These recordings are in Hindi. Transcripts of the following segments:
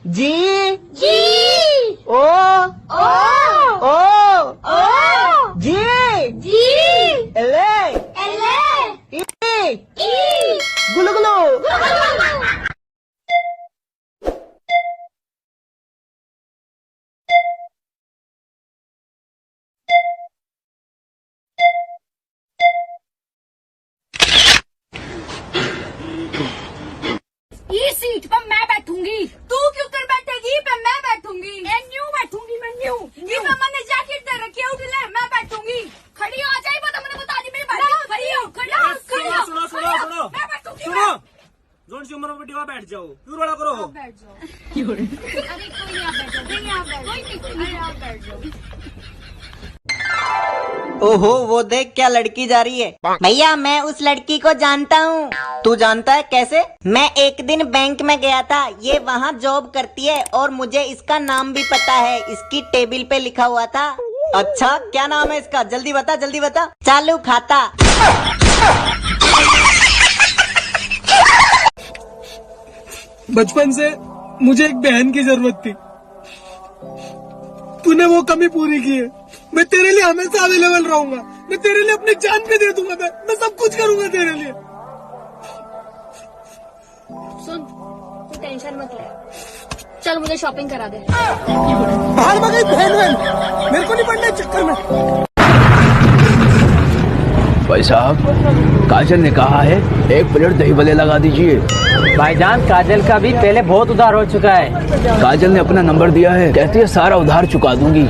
जी जी ओ ओ ओ ओ जी जी एले एले ई गुलु गुलु। इस सीट पर मैं बैठूंगी। तू क्यों कर बैठेगी? पे मैं बैठूंगी। मैं न्यू बैठूंगी। मैं न्यू मैंने जैकेट दे रखी है। उठ ले, मैं बैठूंगी। खड़ी हो जाए बता, मैंने बता दी मेरी बात। खड़ी हो, खड़ी हो, खड़ी हो। सुनो मैं बैठूंगी। सुनो जोन सी उम्र में बेटी वहाँ बैठ जाओ, क्यों रोड़ा करो? बैठ जाओ। अरे कोई नहीं, आप बैठ जाओ। नहीं, आप बैठ जाओ। कोई नहीं, आप बैठ जाओ। ओहो, वो देख क्या लड़की जा रही है। भैया मैं उस लड़की को जानता हूँ। तू जानता है? कैसे? मैं एक दिन बैंक में गया था, ये वहाँ जॉब करती है और मुझे इसका नाम भी पता है, इसकी टेबल पे लिखा हुआ था। अच्छा, क्या नाम है इसका? जल्दी बता, जल्दी बता। चालू खाता। बचपन से मुझे एक बहन की जरूरत थी, तूने वो कमी पूरी की है। मैं तेरे लिए हमेशा अवेलेबल रहूंगा। मैं तेरे लिए अपनी जान भी दे दूंगा। मैं सब कुछ करूंगा तेरे लिए। सुन, तू टेंशन मत ले। चल मुझे शॉपिंग करा दे। बाहर में गई बहन, मेरे को नहीं पड़ना चक्कर में। भाई साहब, काजल ने कहा है 1 प्लेट दही भल्ले लगा दीजिए। भाईजान, काजल का भी पहले बहुत उधार हो चुका है। काजल ने अपना नंबर दिया है, कहती है सारा उधार चुका दूंगी।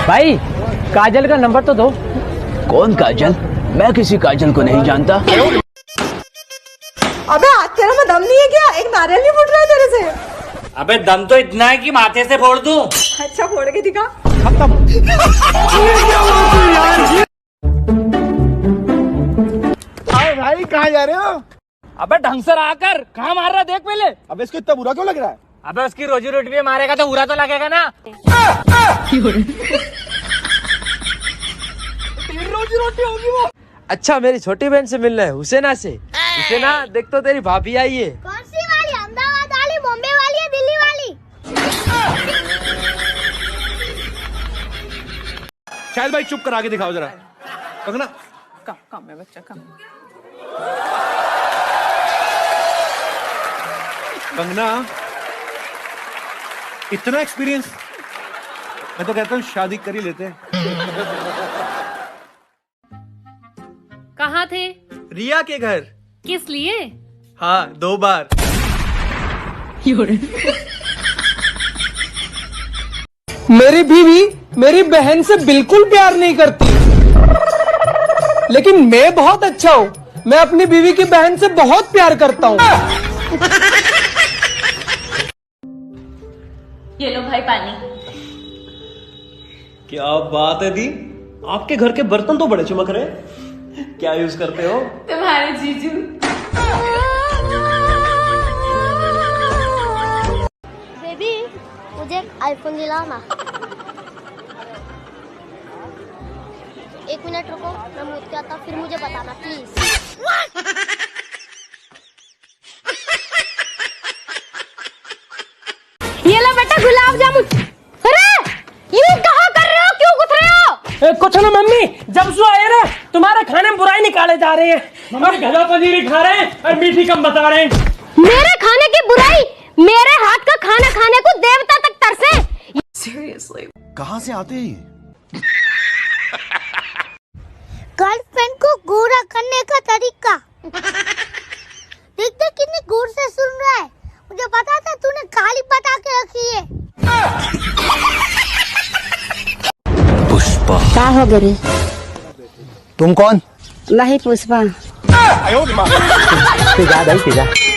भाई, काजल का नंबर तो दो। कौन काजल? मैं किसी काजल को नहीं जानता। अबे आज तेरा में दम नहीं है क्या? एक नारियल नहीं फूट रहा है तेरे से? अबे दम तो इतना है कि माथे से फोड़ दूं। अच्छा, फोड़ के दिखा। भाई कहाँ जा रहे हो? अबे ढंग से रहा कर, कहाँ मार रहा देख पहले। अब इसको इतना बुरा क्यों लग रहा है? अबे उसकी रोजी रोटी पे मारेगा तो बुरा तो लगेगा ना। तेरी रोजी रोटी होगी वो। अच्छा, मेरी छोटी बहन से मिलना है, हुसैना से। हुसैना, देख तो तेरी भाभी आई है। कौन सी वाली? अहमदाबाद वाली, बॉम्बे वाली या दिल्ली वाली? शायद भाई चुप करा के दिखाओ जरा। कंगना, कम है बच्चा, कम। कंगना, इतना एक्सपीरियंस, मैं तो कहता हूँ शादी कर ही लेते हैं। कहाँ थे? रिया के घर। किस लिए? हाँ, 2 बार। मेरी बीवी मेरी बहन से बिल्कुल प्यार नहीं करती, लेकिन मैं बहुत अच्छा हूँ। मैं अपनी बीवी की बहन से बहुत प्यार करता हूँ। ये लो भाई पानी। क्या बात है दी, आपके घर के बर्तन तो बड़े चमक रहे। क्या यूज करते हो? तुम्हारे जीजू। बेबी, मुझे एक आईफोन दिलाओ ना। 1 मिनट रुको, मैं मुझ के आता, फिर मुझे बताना प्लीज। ये लो बेटा गुलाब जामुन। अरे ये कहाँ कर रहे हो? क्यों घुस रहे हो? कुछ ना मम्मी, जब से आए ना तुम्हारे खाने में बुराई निकाले जा रहे हैं। और गधा पनीर खा रहे हैं और मीठी कम बता रहे हैं। मेरे खाने की बुराई? मेरे हाथ का खाना खाने को देवता तक तरसे। सीरियसली, कहाँ से आते हैं? गर्लफ्रेंड को गोरा करने का तरीका। देखते कितनी गौर से सुन रहा है। मुझे पता था तूने काली बता के रखी है। पुष्पा। क्या हो गई? तुम कौन? नहीं पुष्पा।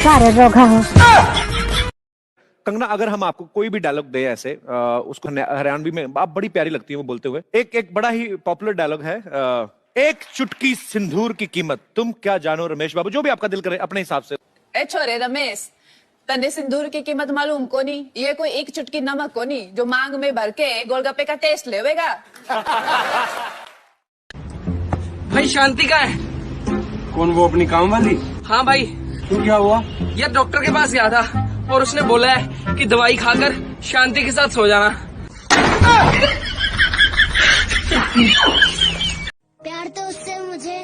सारे रोगा हो। कंगना, अगर हम आपको कोई भी डायलॉग दे ऐसे, उसको हरियाणवी में आप बड़ी प्यारी लगती है वो बोलते हुए। एक बड़ा ही पॉपुलर डायलॉग है, 1 चुटकी सिंदूर की कीमत तुम क्या जानो रमेश बाबू। जो भी आपका दिल करे अपने हिसाब से। ए छोरे रमेश, तने सिंदूर की कीमत मालूम कोनी? ये कोई 1 चुटकी नमक कोनी जो मांग में भर के गोलगप्पे का टेस्ट लेवेगा। भाई शांति का है। कौन? वो अपनी काम वाली? हाँ भाई। क्यों, क्या हुआ? ये डॉक्टर के पास गया था, और उसने बोला है कि दवाई खाकर शांति के साथ सो जाना। प्यार तो उससे मुझे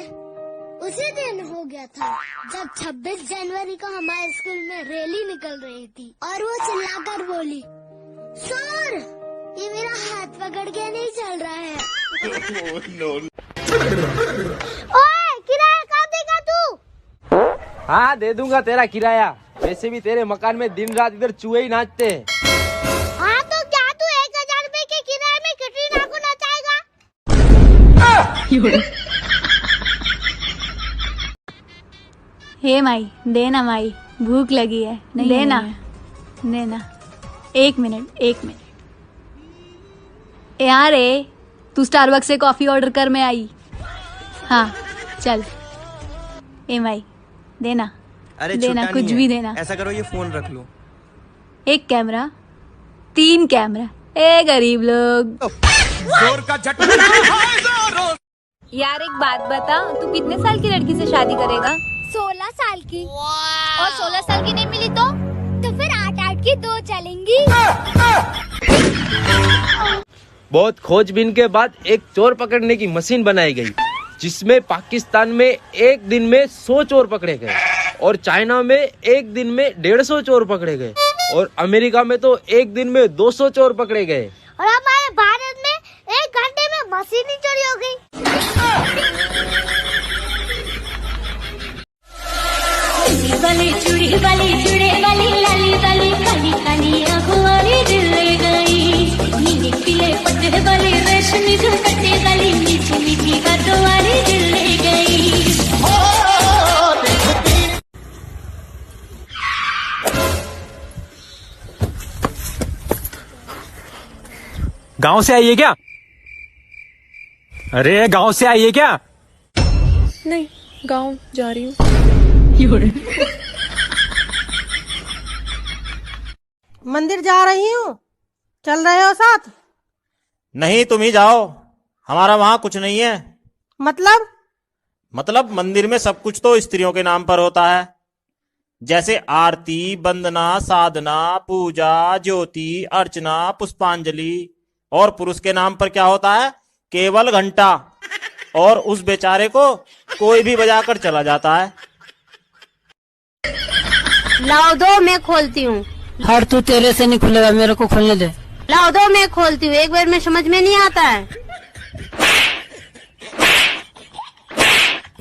उसी दिन हो गया था जब 26 जनवरी को हमारे स्कूल में रैली निकल रही थी और वो चिल्लाकर बोली, सर ये मेरा हाथ पकड़ के नहीं चल रहा है। ओए किराया कहाँ देगा तू? हाँ दे दूंगा तेरा किराया। वैसे भी तेरे मकान में दिन रात इधर चूहे ही नाचते हैं। हाँ तो क्या तू 1000 रुपए के किराए में कैटरीना को नचाएगा? हे माई देना माई, भूख लगी है। नहीं देना देना। एक मिनट यार तू स्टारबक्स से कॉफी ऑर्डर कर, मैं आई। हाँ चल। ए माई देना। अरे देना कुछ भी देना। ऐसा करो ये फोन रख लो। 1 कैमरा 3 कैमरा। ए गरीब लोग। जोर का झटका। यार एक बात बता, तू कितने साल की लड़की से शादी करेगा? 16 साल की। और 16 साल की नहीं मिली तो फिर 8 की 2 चलेंगी। बहुत खोजबीन के बाद एक चोर पकड़ने की मशीन बनाई गई, जिसमें पाकिस्तान में एक दिन में 100 चोर पकड़े गए और चाइना में एक दिन में 150 चोर पकड़े गए और अमेरिका में तो एक दिन में 200 चोर पकड़े गए। और हमारे भारत में 1 घंटे में मशीन ही चोरी हो गई। चूड़ी वाली चूड़े वाली लाली वाली काली काली आंखों वाली दिल ले गई। नीले पीले पत्ते वाली रेशमी दुपट्टे वाली मीठी मीठी बातों वाली दिल ले गई। गांव से आई है क्या? अरे गांव से आई है क्या? नहीं, गांव जा रही हूँ। मंदिर जा रही हूँ, चल रहे हो साथ? नहीं तुम ही जाओ, हमारा वहाँ कुछ नहीं है। मतलब मंदिर में सब कुछ तो स्त्रियों के नाम पर होता है, जैसे आरती, वंदना, साधना, पूजा, ज्योति, अर्चना, पुष्पांजलि। और पुरुष के नाम पर क्या होता है? केवल घंटा, और उस बेचारे को कोई भी बजाकर चला जाता है। लाओ दो, मैं खोलती हूँ। हर तू तेरे से नहीं खुलेगा, मेरे को खोलने दे। लाओ दो, मैं खोलती हूँ। एक बार में समझ में नहीं आता है।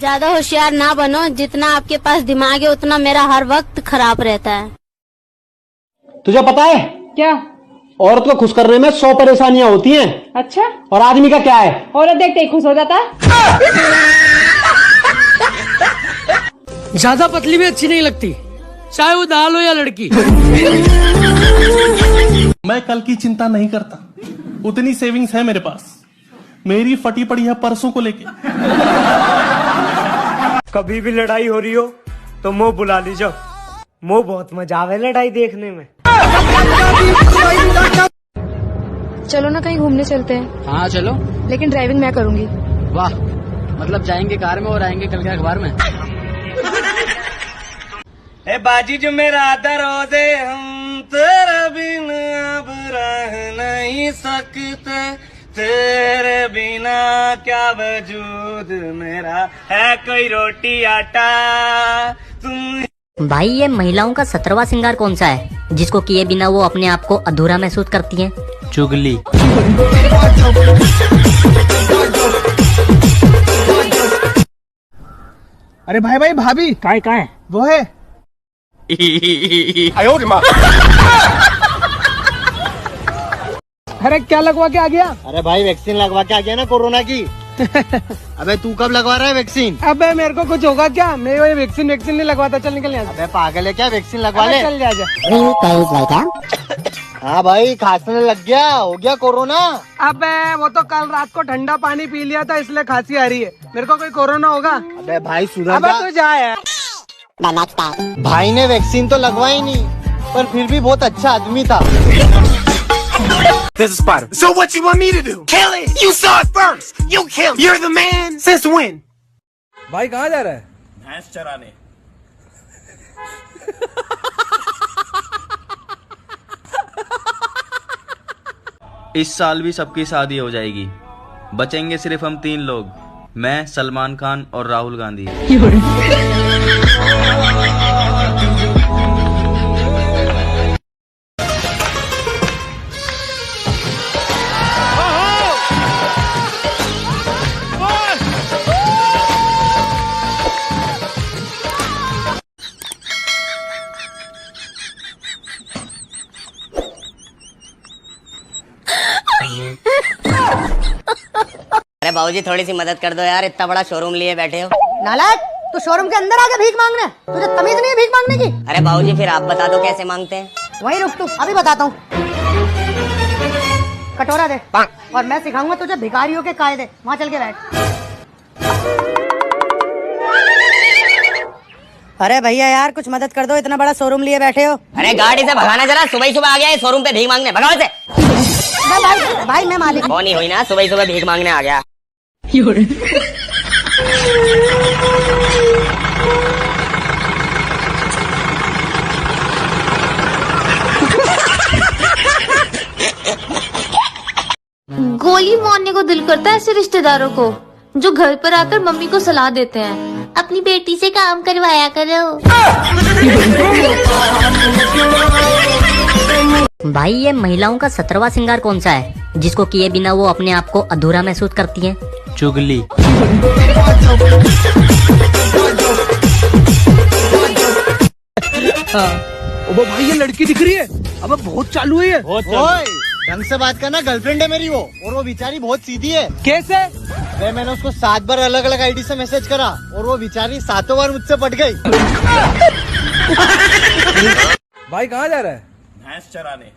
ज्यादा होशियार ना बनो, जितना आपके पास दिमाग है उतना मेरा हर वक्त खराब रहता है। तुझे पता है क्या? औरत को खुश करने में 100 परेशानियां होती हैं। अच्छा, और आदमी का क्या है? औरत देखते ही खुश हो जाता है। ज्यादा पतली भी अच्छी नहीं लगती, चाहे वो दाल हो या लड़की। मैं कल की चिंता नहीं करता, उतनी सेविंग्स है मेरे पास। मेरी फटी पड़ी है परसों को लेके। कभी भी लड़ाई हो रही हो तो मुंह बुला लीजिए, मुंह बहुत मजा आवे लड़ाई देखने में। चलो ना कहीं घूमने चलते हैं। हाँ चलो, लेकिन ड्राइविंग मैं करूंगी। वाह, मतलब जाएंगे कार में और आएंगे कल के अखबार में। ए बाजी जो मेरा दर हो दे, हम तेरे बिना अब रह नहीं सकते। तेरे बिना क्या वजूद मेरा है, कोई रोटी आटा तुम। भाई ये महिलाओं का 17वां श्रृंगार कौन सा है जिसको किए बिना वो अपने आप को अधूरा महसूस करती हैं? चुगली। अरे भाई भाई भाभी कहाँ है? वो है। अरे क्या लगवा के आ गया? अरे भाई वैक्सीन लगवा के आ गया ना कोरोना की। अबे तू कब लगवा रहा है वैक्सीन? अबे मेरे को कुछ होगा क्या? मैं वही वैक्सीन नहीं लगवाता। चल निकल यहाँ से। अबे पागल है क्या? वैक्सीन लगवा ले। चल जा। हाँ भाई, खांसने लग गया, हो गया कोरोना। अबे वो तो कल रात को ठंडा पानी पी लिया था इसलिए खांसी आ रही है। मेरे को कोई कोरोना होगा? अबे भाई सुधर। अबे तू जा यार। भाई ने वैक्सीन तो लगवाई नहीं, पर फिर भी बहुत अच्छा आदमी था। This is Spider. So what you want me to do? Kill it! You saw it first! You kill it! You're the man! Since when? भाई कहाँ जा रहा है? भैंस चराने। इस साल भी सबकी शादी हो जाएगी, बचेंगे सिर्फ हम 3 लोग, मैं, सलमान खान और राहुल गांधी। अरे बाबूजी थोड़ी सी मदद कर दो यार, इतना बड़ा शोरूम लिए बैठे हो। नालायक, तू शोरूम के अंदर आके भीख मांगने, तुझे तमीज नहीं है भीख मांगने की? अरे बाबूजी फिर आप बता दो कैसे मांगते हैं। वहीं रुक तू, अभी बताता हूँ। कटोरा दे और मैं सिखाऊंगा तुझे भिखारियों के कायदे। वहाँ चल के बैठ। अरे भैया यार कुछ मदद कर दो, इतना बड़ा शोरूम लिए बैठे हो। अरे गाड़ी से भगाना जरा, सुबह ही सुबह आ गया है शोरूम पे भीख मांगने, भगाओ से। भाई मैं मालिक कौन ही हुई ना, सुबह ही सुबह भीख मांगने आ गया। गोली मारने को दिल करता है ऐसे रिश्तेदारों को जो घर पर आकर मम्मी को सलाह देते हैं, अपनी बेटी से काम करवाया करो। भाई ये महिलाओं का 17वां श्रृंगार कौन सा है जिसको किए बिना वो अपने आप को अधूरा महसूस करती हैं? चुगली। ओ भाई ये लड़की दिख रही है, अब बहुत चालू है ये। ओए ढंग से बात करना, गर्लफ्रेंड है मेरी वो, और वो बेचारी बहुत सीधी है। कैसे? अरे मैंने उसको 7 बार अलग अलग आईडी से मैसेज करा और वो बेचारी 7 बार मुझसे पट गई। भाई कहाँ जा रहा है? भैंस चराने।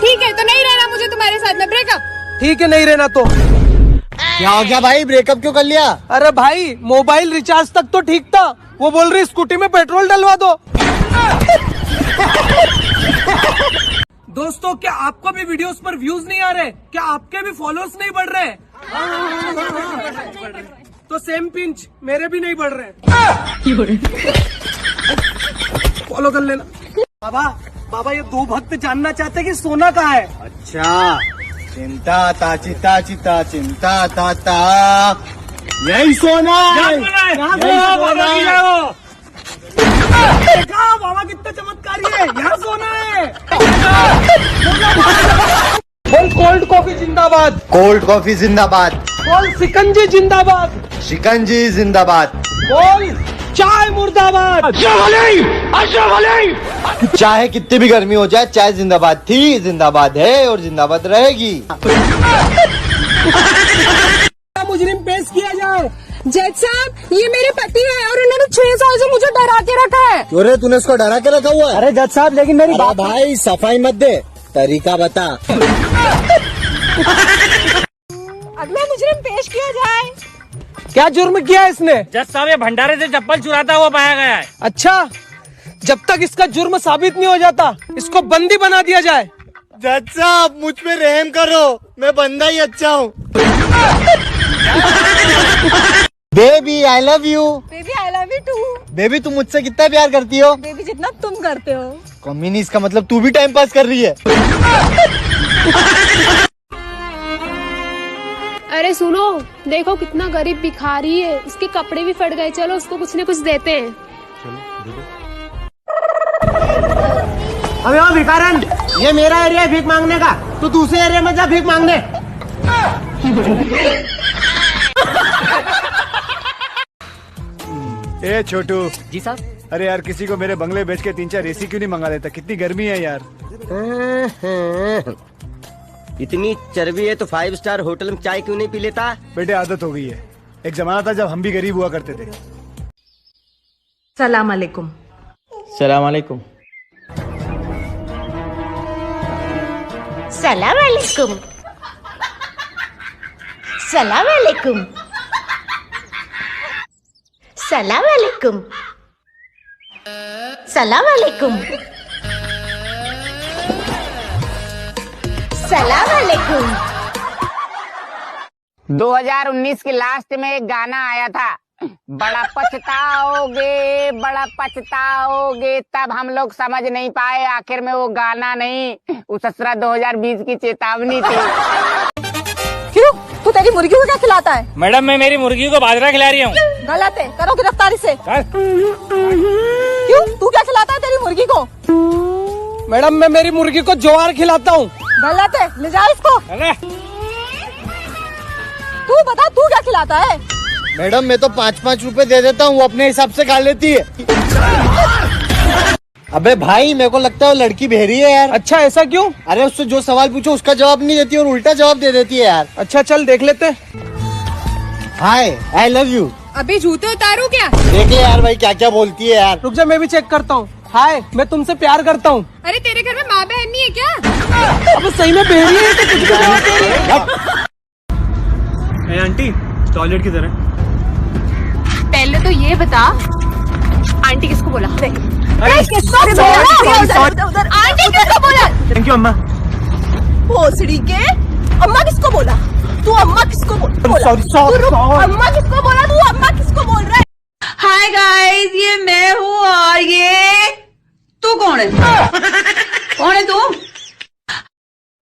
ठीक है तो नहीं रहना मुझे तुम्हारे साथ में, ब्रेकअप। ठीक है नहीं रहना तो। क्या हो गया भाई, ब्रेकअप क्यों कर लिया? अरे भाई मोबाइल रिचार्ज तक तो ठीक था, वो बोल रही स्कूटी में पेट्रोल डलवा दो। दोस्तों क्या आपको भी वीडियोस पर व्यूज नहीं आ रहे? क्या आपके भी फॉलोअर्स नहीं बढ़ रहे? तो सेम पिंच मेरे भी नहीं बढ़ रहे। फॉलो कर लेना। बाबा ये 2 भक्त जानना चाहते कि सोना कहाँ है? अच्छा चिंता ता चिता चिता चिंता ता ता, यही सोना है। देखा बाबा कितना चमत्कारी है, यहाँ सोना है। बोल कोल्ड कॉफी जिंदाबाद। कोल्ड कॉफी जिंदाबाद। बोल शिकंजी जिंदाबाद। शिकंजी जिंदाबाद। बोल चाय मुर्दाबाद। चाहे कितनी भी गर्मी हो जाए, चाय जिंदाबाद थी, जिंदाबाद है और जिंदाबाद रहेगी। मुजरिम पेश किया जाए। जज साहब ये मेरे पति है और इन्होंने 6 साल से मुझे डरा के रखा है। क्यों तूने उसको डरा के रखा हुआ है? अरे जज साहब लेकिन मेरी बात। भाई सफाई मत दे, तरीका बता। अगला मुजरिम पेश किया जाए। क्या जुर्म किया इसने? जज साहब ये भंडारे से चप्पल चुराता हुआ पाया गया है। अच्छा जब तक इसका जुर्म साबित नहीं हो जाता इसको बंदी बना दिया जाए। जज साहब मुझ पे रहम करो, मैं बंदा ही अच्छा हूँ। Baby I love you. Baby I love you too. Baby तुम मुझसे कितना प्यार करती हो? बेबी जितना तुम करते हो। कमीनी इसका मतलब तू भी टाइम पास कर रही है। अरे सुनो, देखो कितना गरीब भिखारी है, इसके कपड़े भी फट गए, चलो उसको कुछ न कुछ देते हैं। अबे ओ भिखारन, ये मेरा एरिया है भीख मांगने का, तू दूसरे एरिया में जा भीख मांगने। ए छोटू। जी साहब। अरे यार किसी को मेरे बंगले बेच के 3-4 एसी क्यों नहीं मंगा देता? कितनी गर्मी है यार। इतनी चर्बी है तो 5 स्टार होटल में चाय क्यों नहीं पी लेता? बेटे आदत हो गई है, एक जमाना था जब हम भी गरीब हुआ करते थे। सलाम अलैकुम। सलाम अलैकुम। सलाम अलैकुम। सलाम अलैकुम। सलाम अलैकुम। सलाम अलैकुम। सलाम अलैकुम। 2019 के लास्ट में एक गाना आया था, बड़ा पछताओगे तब हम लोग समझ नहीं पाए आखिर में वो गाना नहीं, वो ससुरा 2020 की चेतावनी थी। क्यों? तू तेरी मुर्गी को क्या खिलाता है? मैडम मैं मेरी मुर्गी को बाजरा खिला रही हूँ। गलत है, करो गिरफ्तारी से। क्यों? तू क्या खिलाता है तेरी मुर्गी को? मैडम मैं मेरी मुर्गी को ज्वार खिलाता हूँ। गलत है, ले जा इसको। तू बता तू क्या खिलाता है? मैडम मैं तो 5-5 रुपए दे देता हूँ, वो अपने हिसाब से खा लेती है। अबे भाई मेरे को लगता है वो लड़की बहरी है यार। अच्छा ऐसा क्यों? अरे उससे जो सवाल पूछो उसका जवाब नहीं देती और उल्टा जवाब दे देती है यार। अच्छा चल देख लेते। हाय आई लव यू। अभी जूते उतारू क्या? देख ले यार भाई क्या क्या बोलती है यार। रुक जा मैं भी चेक करता हूँ। हाय मैं तुमसे प्यार करता हूँ। अरे तेरे घर में माँ बहन नहीं है क्या? अब सही में बहरी है तो कुछ भी जवाब दे रही है। आंटी टॉयलेट किधर है? पहले तो ये बता आंटी किसको बोला? किसको बोला? आंटी किसको बोला? थैंक यू अम्मा। भोसड़ी के अम्मा किसको बोला? तू अम्मा किसको बोला? सॉरी अम्मा किसको बोला? तू अम्मा किसको बोल रहा है? हाय गाइस, ये मैं हूँ और ये तू कौन है? कौन है तू?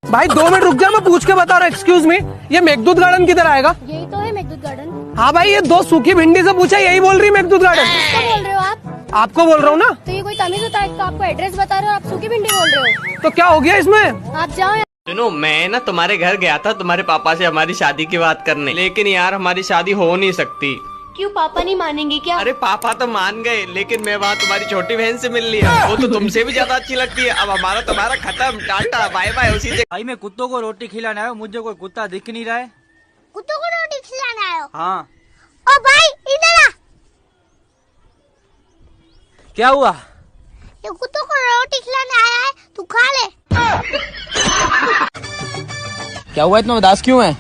भाई 2 मिनट रुक जा, मैं पूछ के बता रहा हूँ। एक्सक्यूज मी, ये मेघदूत गार्डन किधर आएगा? यही तो है मेघदूत गार्डन। हाँ भाई ये 2 सूखी भिंडी से पूछा, यही बोल रही है मेघदूत गार्डन। किसको बोल रहे हो आप? आपको बोल रहा हूँ ना। तो ये कोई तमीज होता है? तो आपको एड्रेस बता रहे हो, आप सूखी भिंडी बोल रहे हो? तो क्या हो गया इसमें? आप जाओ। सुनो मैं ना तुम्हारे घर गया था तुम्हारे पापा से हमारी शादी की बात करने, लेकिन यार हमारी शादी हो नहीं सकती। क्यों? पापा नहीं मानेंगे क्या? अरे पापा तो मान गए, लेकिन मैं वहाँ तुम्हारी छोटी बहन से मिल लिया, वो तो तुमसे भी ज्यादा अच्छी लगती है। अब हमारा तुम्हारा खत्म, टाटा बाय बाय उसी से। भाई मैं कुत्तों को रोटी खिलाने आया हूँ, मुझे कोई कुत्ता दिख नहीं रहा है। कुत्तों को रोटी खिलाने आए हो? हाँ। ओ भाई इधर आ। क्या हुआ? ये कुत्तों को रोटी खिलाने आया है, तू खा ले। क्या हुआ, इतना उदास क्यों है?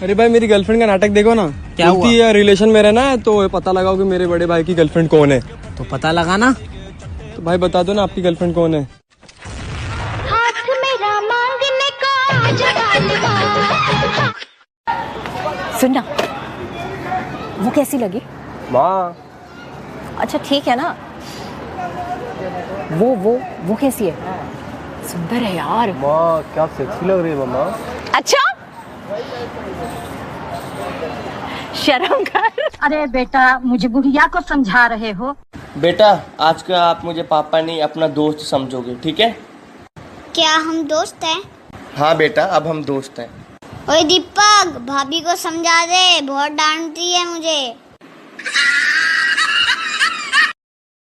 अरे भाई मेरी गर्लफ्रेंड का नाटक देखो ना। क्या हुआ? रिलेशन में रहना है तो पता लगाओ कि मेरे बड़े भाई की गर्लफ्रेंड कौन है। तो पता लगाना। तो भाई बता दो ना आपकी गर्लफ्रेंड कौन है। हाथ मेरा मांगने का सुनना, वो कैसी लगी? माँ अच्छा ठीक है ना। वो कैसी है? सुंदर है यार। माँ क्या सेक्सी लग रही है मम्मा। अच्छा शर्म कर। अरे बेटा मुझे बुढ़िया को समझा रहे हो? बेटा आज का आप मुझे पापा नहीं अपना दोस्त समझोगे, ठीक है? क्या हम दोस्त हैं? हाँ बेटा अब हम दोस्त हैं। ओए दीपक भाभी को समझा दे, बहुत डांटती है मुझे।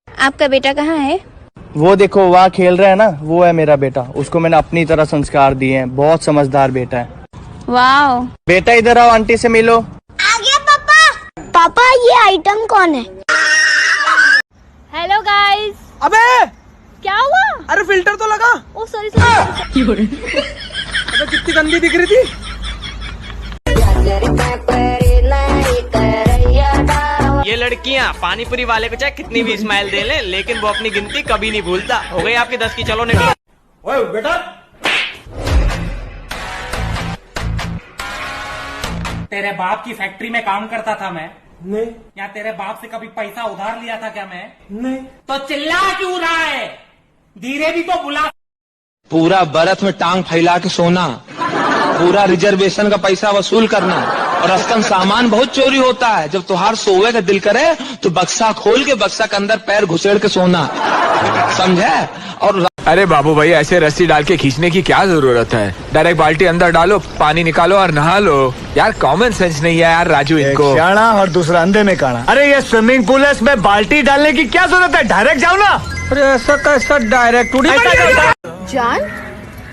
आपका बेटा कहाँ है? वो देखो वहाँ खेल रहा है ना, वो है मेरा बेटा। उसको मैंने अपनी तरह संस्कार दिए हैं, बहुत समझदार बेटा है। वाओ। बेटा इधर आओ, आंटी से मिलो। आ गया पापा। पापा ये आइटम कौन है? Hello guys. अबे क्या हुआ? अरे फिल्टर तो लगा। ओ सॉरी सॉरी। अबे कितनी गंदी दिख रही थी। ये लड़कियाँ पानी पूरी वाले को चाहे कितनी भी स्माइल दे लें, लेकिन वो अपनी गिनती कभी नहीं भूलता। हो गई आपकी 10 की, चलो निकलो। ओए बेटा तेरे बाप की फैक्ट्री में काम करता था मैं? नहीं। या तेरे बाप से कभी पैसा उधार लिया था क्या मैं? नहीं। तो चिल्ला क्यों रहा है? धीरे भी तो बुला। पूरा बर्फ में टांग फैला के सोना, पूरा रिजर्वेशन का पैसा वसूल करना, और अस्कन सामान बहुत चोरी होता है। जब तुहार सोवे का दिल करे तो बक्सा खोल के बक्सा के अंदर पैर घुसेड़ के सोना, समझे? और अरे बाबू भाई ऐसे रस्सी डाल के खींचने की क्या जरूरत है? डायरेक्ट बाल्टी अंदर डालो, पानी निकालो और नहा लो। यार कॉमन सेंस नहीं है यार राजू इनको। शाना और दूसरा अंधे में काना। अरे ये स्विमिंग पूल है, इसमें बाल्टी डालने की क्या जरूरत है? डायरेक्ट जाओ ना। अरे ऐसा कैसा डायरेक्ट उड़ी? जान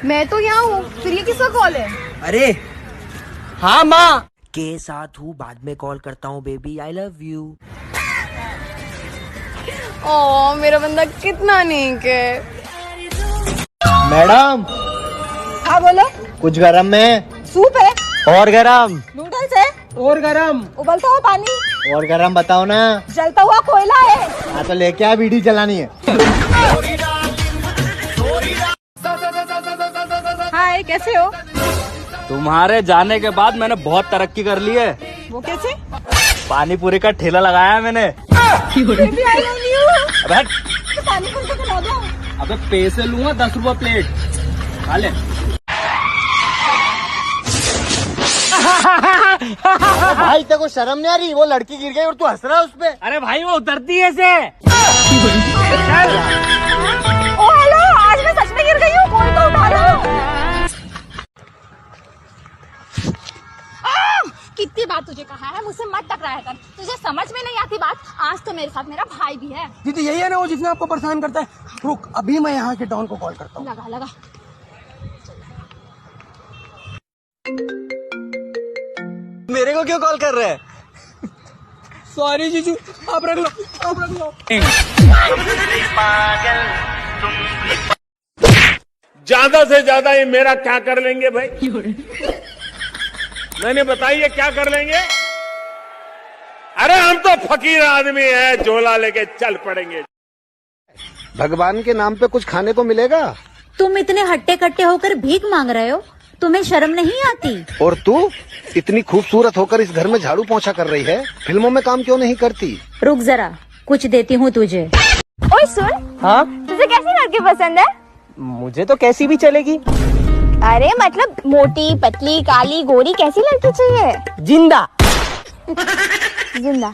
मैं तो यहाँ हूँ, फिर ये किसका कॉल है? अरे हाँ माँ के साथ हूँ, बाद में कॉल करता हूँ बेबी, आई लव यू। ओ मेरा बंदा कितना नीक है। मैडम हाँ बोलो। कुछ गरम में? सूप है। और गरम? नूडल्स है। और गरम? उबलता हुआ पानी। और गरम बताओ ना। जलता हुआ कोयला है। हाँ तो लेके आ, बीड़ी जलानी है। हाय कैसे हो? तुम्हारे जाने के बाद मैंने बहुत तरक्की कर ली है। वो कैसे? पानी पूरी का ठेला लगाया है मैंने। Baby I love you. अबे हट। पानी पूरी का खिला दो। अबे पैसे लूंगा 10 रुपए प्लेट, खा ले। भाई तेरे को शर्म नहीं आ रही? वो लड़की गिर गई और तू हंस रहा है उस पे। अरे भाई वो उतरती है से। ओ हेलो, आज मैं सच में गिर गई हूँ, कोई तो उठा लो। कितनी बार तुझे कहा है मुझसे मत टकराया कर, तुझे समझ में नहीं आती बात। आज तो मेरे साथ मेरा भाई भी है। दीदी यही है ना वो जिसने आपको परेशान करता है? रुक, अभी मैं यहाँ के डॉन को कॉल करता हूँ। लगा लगा। मेरे को क्यों कॉल कर रहे हैं? सॉरी जीजू, आप रख लो, आप रख लो। ज्यादा से ज्यादा ये मेरा क्या कर लेंगे भाई? मैंने बताइए क्या कर लेंगे? अरे हम तो फकीर आदमी है, झोला लेके चल पड़ेंगे। भगवान के नाम पे कुछ खाने को मिलेगा? तुम इतने हट्टे कट्टे होकर भीख मांग रहे हो, तुम्हें शर्म नहीं आती? और तू इतनी खूबसूरत होकर इस घर में झाड़ू पोंछा कर रही है, फिल्मों में काम क्यों नहीं करती? रुक जरा, कुछ देती हूँ तुझे। ओए सुन, हाँ तुझे कैसी लड़की पसंद है? मुझे तो कैसी भी चलेगी। अरे मतलब मोटी, पतली, काली, गोरी, कैसी लड़की चाहिए? जिंदा। जिंदा।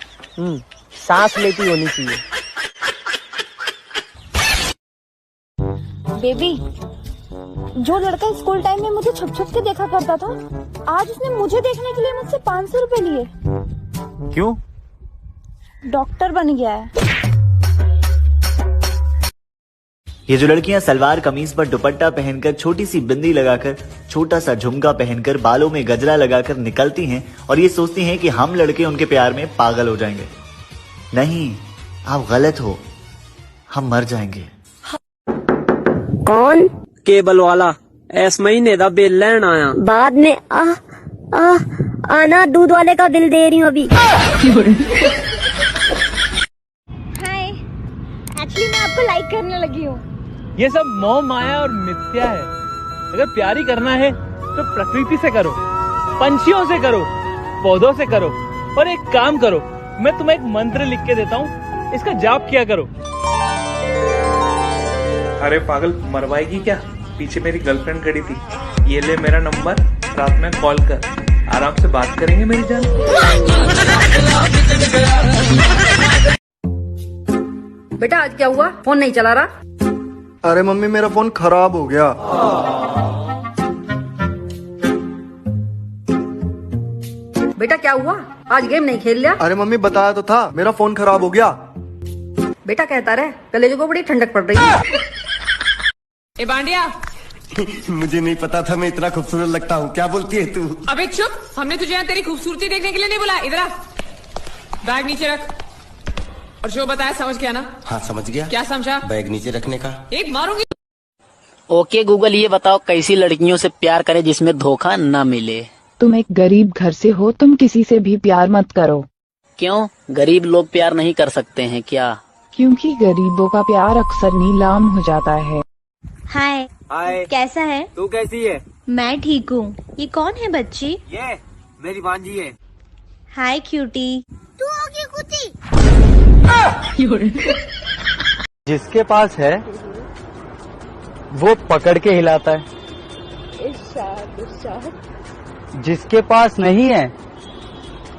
सांस लेती होनी चाहिए। बेबी, जो लड़का स्कूल टाइम में मुझे छुप छुप के देखा करता था, आज उसने मुझे देखने के लिए मुझसे 500 रुपए लिए। क्यों? डॉक्टर बन गया है। ये जो लड़कियां सलवार कमीज पर दुपट्टा पहनकर, छोटी सी बिंदी लगाकर, छोटा सा झुमका पहनकर, बालों में गजरा लगाकर निकलती हैं और ये सोचती हैं कि हम लड़के उनके प्यार में पागल हो जाएंगे। नहीं, आप गलत हो, हम मर जाएंगे। कौन? केबल वाला। इस महीने का बिल लेन आया। बाद में आना, दूध वाले का बिल दे रही हूँ अभी। हाय, एक्चुअली मैं आपको लाइक करने लगी हूँ। ये सब मोह माया और मिथ्या है। अगर प्यार ही करना है तो प्रकृति से करो, पंछियों से करो, पौधों से करो। और एक काम करो, मैं तुम्हें एक मंत्र लिख के देता हूँ, इसका जाप किया करो। अरे पागल, मरवाएगी क्या? पीछे मेरी गर्लफ्रेंड खड़ी थी। ये ले मेरा नंबर, रात में कॉल कर, आराम से बात करेंगे मेरी जान। बेटा आज क्या हुआ? फोन नहीं चला रहा? अरे मम्मी मेरा फोन खराब हो गया। बेटा क्या हुआ? आज गेम नहीं खेल लिया? अरे मम्मी बताया तो था, मेरा फोन खराब हो गया। बेटा कहता रहे, कलेजे को बड़ी ठंडक पड़ रही है। ए बांडिया, मुझे नहीं पता था मैं इतना खूबसूरत लगता हूँ। क्या बोलती है तू? अबे चुप, हमने तुझे यहाँ तेरी खूबसूरती देखने के लिए नहीं बुलाया। इधर आ, बैग नीचे रख। और जो बताया समझ गया ना? हाँ समझ गया। क्या समझा? बैग नीचे रखने का। एक मारूंगी। ओके गूगल, ये बताओ कैसी लड़कियों से प्यार करे जिसमें धोखा न मिले? तुम एक गरीब घर से हो, तुम किसी से भी प्यार मत करो। क्यों? गरीब लोग प्यार नहीं कर सकते हैं क्या? क्योंकि गरीबों का प्यार अक्सर नीलाम हो जाता है। हाय। हाय। कैसा है? तू कैसी है? मैं ठीक हूँ। ये कौन है बच्ची? ये मेरी भांजी है। हाय क्यूटी। तू होगी कुत्ती। जिसके पास है वो पकड़ के हिलाता है, जिसके पास नहीं है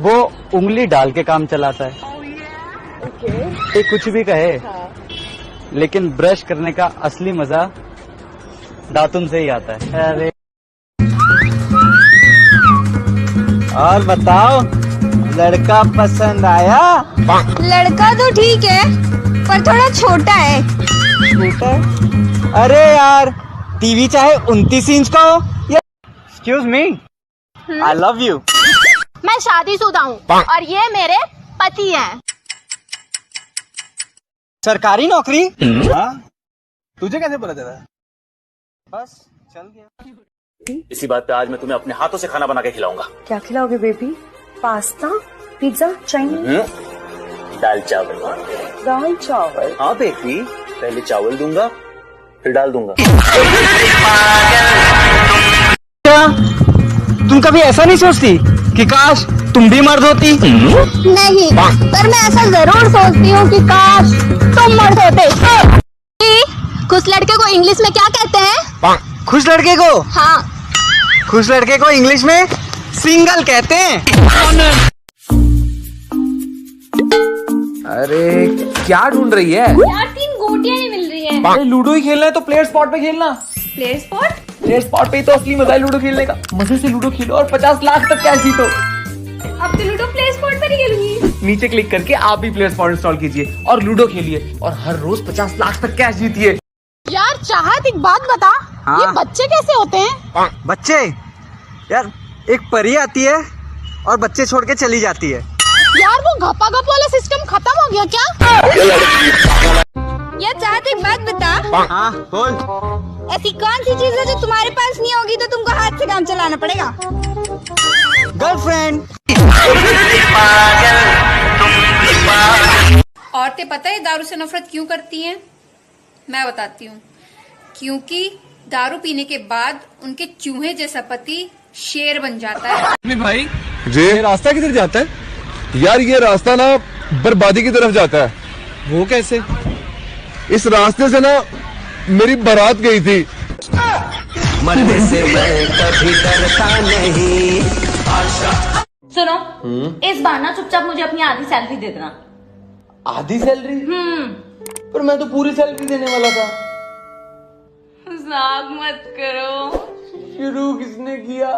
वो उंगली डाल के काम चलाता है। ये कुछ भी कहे, लेकिन ब्रश करने का असली मजा दातुन से ही आता है। अरे और बताओ, लड़का पसंद आया? लड़का तो ठीक है, पर थोड़ा छोटा है। छोटा? अरे यार, टीवी चाहे 29 इंच का हो या... excuse me, I love you. मैं शादीशुदा हूँ और ये मेरे पति हैं। सरकारी नौकरी? हाँ? तुझे कैसे पता चला? बस चल गया। इसी बात पे आज मैं तुम्हें अपने हाथों से खाना बना के खिलाऊंगा। क्या खिलाओगे बेबी? Pasta, pizza, Chinese? दाल चावल। दाल चावल? हाँ बेबी, पहले चावल दूंगा फिर डाल दूंगा। क्या तुम कभी ऐसा नहीं सोचती कि काश तुम भी मर्द होती? नहीं, पर मैं ऐसा जरूर सोचती हूँ कि काश तुम मर्द होते। खुश लड़के को इंग्लिश में क्या कहते हैं? खुश लड़के को? हाँ, खुश लड़के को इंग्लिश में सिंगल कहते हैं। अरे क्या ढूंढ रही है? यार 3 गोटियां नहीं मिल रही है। अरे लूडो ही खेलना है तो प्लेयर स्पॉट पे खेलना। Player spot? प्लेयर स्पॉट पे ही तो असली मजा है लूडो खेलने का। मजे से लूडो खेलो और 50 लाख तक कैश जीतो। अब तो लूडो प्लेयर स्पॉट पर ही खेलूंगी। नीचे क्लिक करके आप भी प्लेयर स्पॉट इंस्टॉल कीजिए और लूडो खेलिए और हर रोज 50 लाख तक कैश जीतिए। यार चाहत एक बात बता, हाँ? ये बच्चे कैसे होते हैं? बच्चे? यार एक परी आती है और बच्चे छोड़ के चली जाती है। यार वो घपा घप वाला सिस्टम खत्म हो गया क्या? यार चाहत एक बात बता। हाँ बोल। ऐसी कौन सी चीज है जो तुम्हारे पास नहीं होगी तो तुमको हाथ से काम चलाना पड़ेगा? गर्लफ्रेंड। औरतें पता है दारू से नफरत क्यों करती हैं? मैं बताती हूँ। क्योंकि दारू पीने के बाद उनके चूहे जैसा पति शेर बन जाता है। भाई ये रास्ता किधर जाता है? यार ये रास्ता ना बर्बादी की तरफ जाता है। वो कैसे? इस रास्ते से ना मेरी बारात गई थी। मरने से मैं कभी डरता नहीं। सुनो, इस बार ना चुपचाप मुझे अपनी आधी सैलरी दे देना। आधी सैलरी? पर मैं तो पूरी सैलरी देने वाला था। मजाक मत करो। शुरू किसने किया?